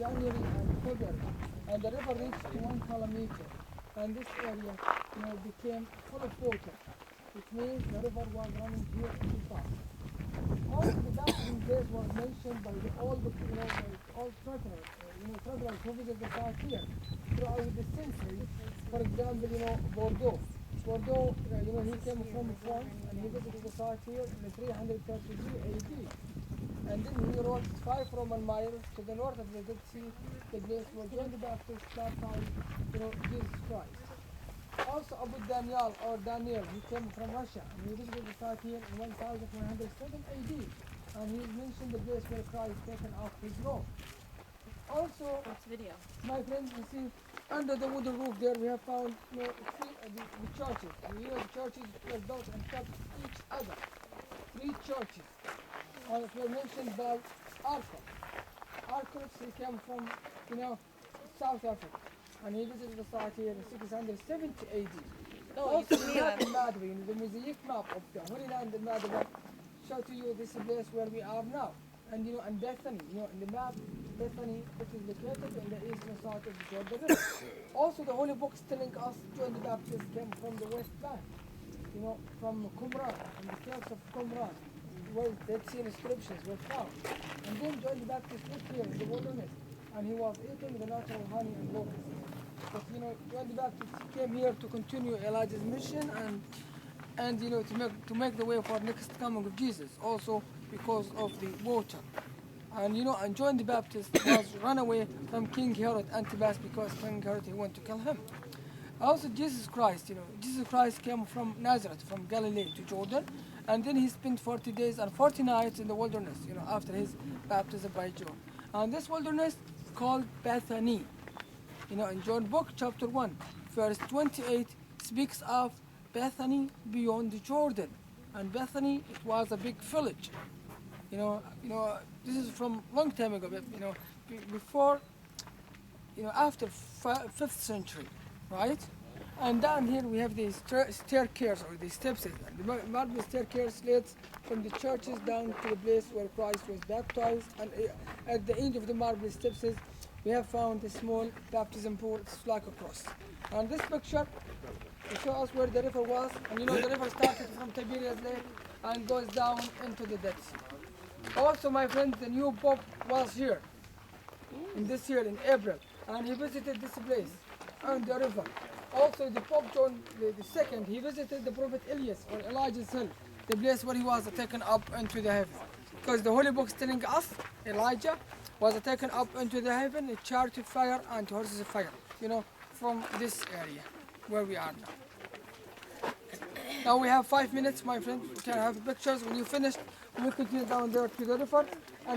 January and February, and the river reached to 1 kilometer, and this area, became full of water, which means the river was running here too fast. Also, the baptism days was mentioned by all travelers, travelers who visit the site here throughout the centuries. For example, Bordeaux. Bordeaux, he came from France and he visited the site here in 333 AD. And then he wrote 5 Roman miles to the north of the Dead Sea, the place where John the Baptist baptized, Jesus Christ. Also, Abu Daniel or Daniel, he came from Russia and he visited the site here in 1107 AD. And he mentioned the place where Christ taken off his robe. Also, my friends, you see, under the wooden roof there we have found the churches. The churches were built on top of each other. 3 churches. And it were mentioned by Arcot. Arcot, he came from, South Africa. And he visited the site here in 670 AD. Also, the map in Madri, the mosaic map of the Holy Land in Madri, show to you this place where we are now. And and Bethany, in the map, Bethany, it is located in the eastern side of the Jordan River. Also, the Holy Books telling us John the Baptist came from the West Bank, from Qumran, from the caves of Qumran, where Dead Sea inscriptions were found. And then John the Baptist lived here in the wilderness, and he was eating the natural honey and locusts. But John the Baptist came here to continue Elijah's mission and to make the way for next coming of Jesus. Also because of the water. And John the Baptist was run away from King Herod Antipas because King Herod he wanted to kill him. Also Jesus Christ, Jesus Christ came from Nazareth, from Galilee to Jordan, and then he spent 40 days and 40 nights in the wilderness, after his baptism by John. And this wilderness called Bethany. In John book chapter 1, verse 28 speaks of Bethany beyond the Jordan. And Bethany, it was a big village. This is from long time ago, but, before, after 5th century, right? And down here we have the staircase or the steps. The marble staircase leads from the churches down to the place where Christ was baptized. And at the end of the marble steps, we have found a small baptism pool. It's like a cross. And this picture will show us where the river was. And the river started from Tiberias Lake and goes down into the Dead Sea. Also, my friends, the new Pope was here in this year, in April, and he visited this place and the river. Also, the Pope John II, he visited the Prophet Elias or Elijah's hill, the place where he was taken up into the heaven. Because the Holy Book is telling us Elijah was taken up into the heaven, a chariot of fire and horses of fire, from this area where we are now. Now we have 5 minutes, my friend. We can have pictures. When you finish, we will continue down there to the river.